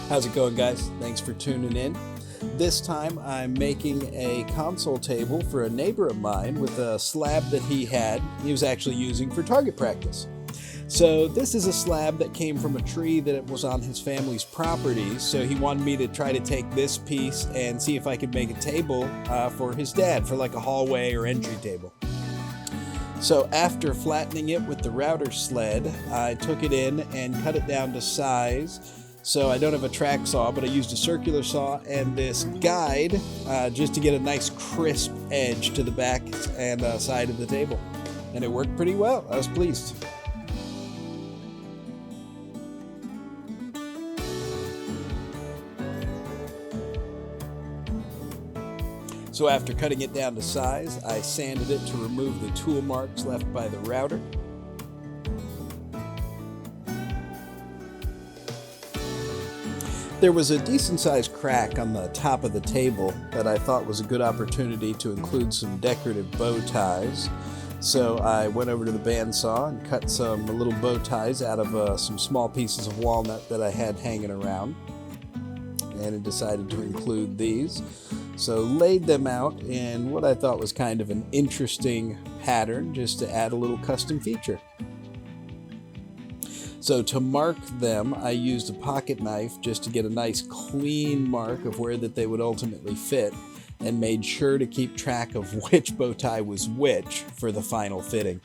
How's it going, guys? Thanks for tuning in. This time I'm making a console table for a neighbor of mine with a slab that he was actually using for target practice. So this is a slab that came from a tree that was on his family's property, so he wanted me to try to take this piece and see if I could make a table for his dad, for like a hallway or entry table. So after flattening it with the router sled, I took it in and cut it down to size. So I don't have a track saw, but I used a circular saw and this guide just to get a nice crisp edge to the back and side of the table. And it worked pretty well. I was pleased. So after cutting it down to size, I sanded it to remove the tool marks left by the router. There was a decent-sized crack on the top of the table that I thought was a good opportunity to include some decorative bow ties. So I went over to the bandsaw and cut some little bow ties out of some small pieces of walnut that I had hanging around. And I decided to include these. So laid them out in what I thought was kind of an interesting pattern, just to add a little custom feature. So to mark them, I used a pocket knife just to get a nice clean mark of where that they would ultimately fit, and made sure to keep track of which bow tie was which for the final fitting.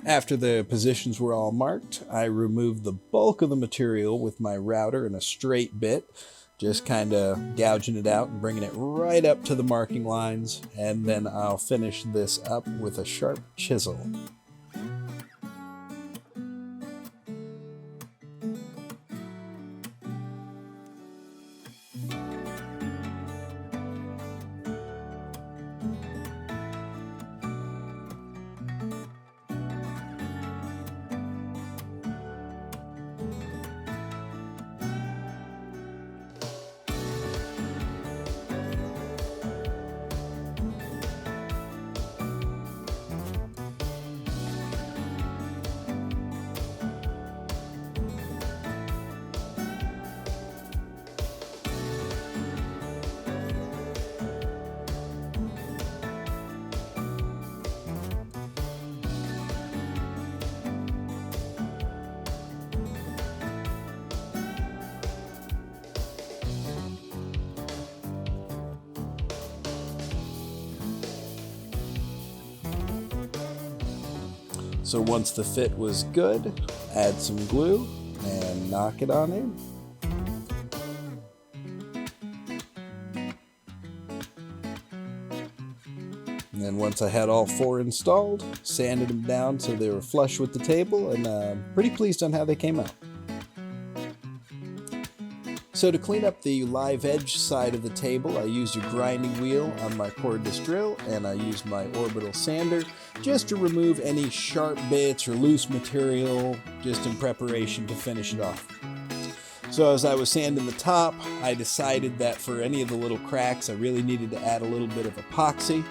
After the positions were all marked, I removed the bulk of the material with my router and a straight bit, just kind of gouging it out and bringing it right up to the marking lines, and then I'll finish this up with a sharp chisel. So once the fit was good, add some glue and knock it on in. And then once I had all four installed, sanded them down so they were flush with the table, and pretty pleased on how they came out. So to clean up the live edge side of the table, I used a grinding wheel on my cordless drill, and I used my orbital sander just to remove any sharp bits or loose material, just in preparation to finish it off. So as I was sanding the top, I decided that for any of the little cracks, I really needed to add a little bit of epoxy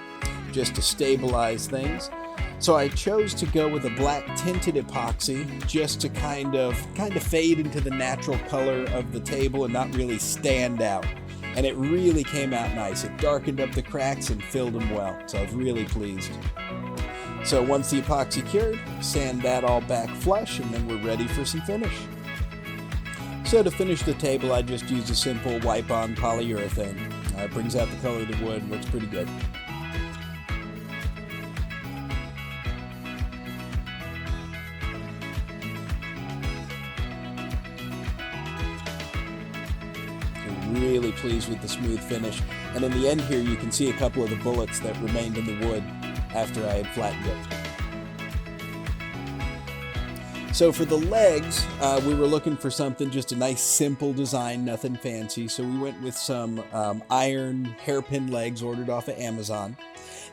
just to stabilize things. So I chose to go with a black tinted epoxy just to kind of fade into the natural color of the table and not really stand out. And it really came out nice. It darkened up the cracks and filled them well. So I was really pleased. So once the epoxy cured, sand that all back flush, and then we're ready for some finish. So to finish the table, I just used a simple wipe-on polyurethane. It brings out the color of the wood, looks pretty good. Really pleased with the smooth finish, and in the end here you can see a couple of the bullets that remained in the wood after I had flattened it. So for the legs, we were looking for something, just a nice simple design, nothing fancy, so we went with some iron hairpin legs ordered off of Amazon.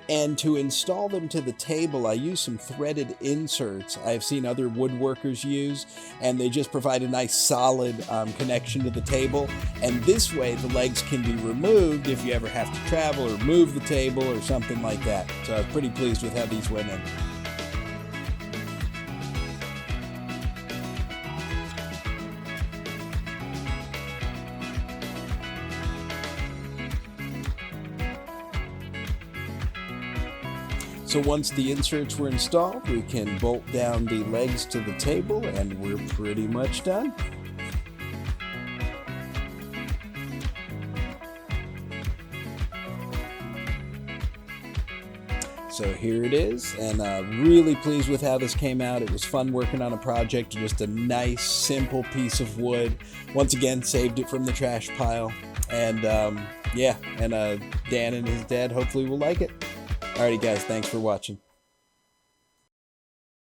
And to install them to the table, I use some threaded inserts I've seen other woodworkers use, and they just provide a nice solid connection to the table. And this way, the legs can be removed if you ever have to travel or move the table or something like that. So I was pretty pleased with how these went in. So once the inserts were installed, we can bolt down the legs to the table and we're pretty much done. So here it is, and really pleased with how this came out. It was fun working on a project, just a nice, simple piece of wood. Once again, saved it from the trash pile. And Dan and his dad hopefully will like it. Alrighty guys, thanks for watching.